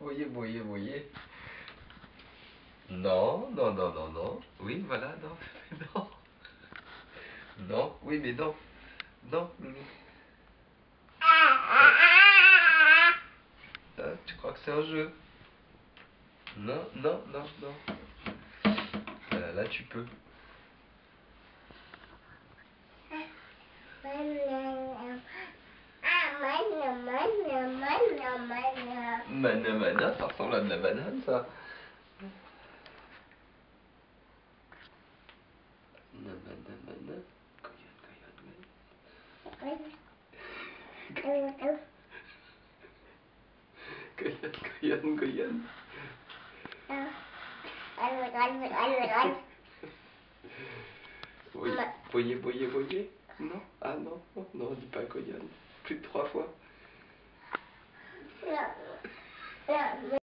Voyez, voyez, voyez. Non, non, non, non, non. Oui, voilà, non. Non. Non, oui, mais non. Non, loulou. Tu crois que c'est un jeu? Non, non, non, non. Voilà, là tu peux. Mana mana, ça ressemble à de la banane ça. Mana mana. Goyan, goyan. Voyez, voyez, voyez. Non, ah non, non, non, dis pas goyan. Plus de 3 fois.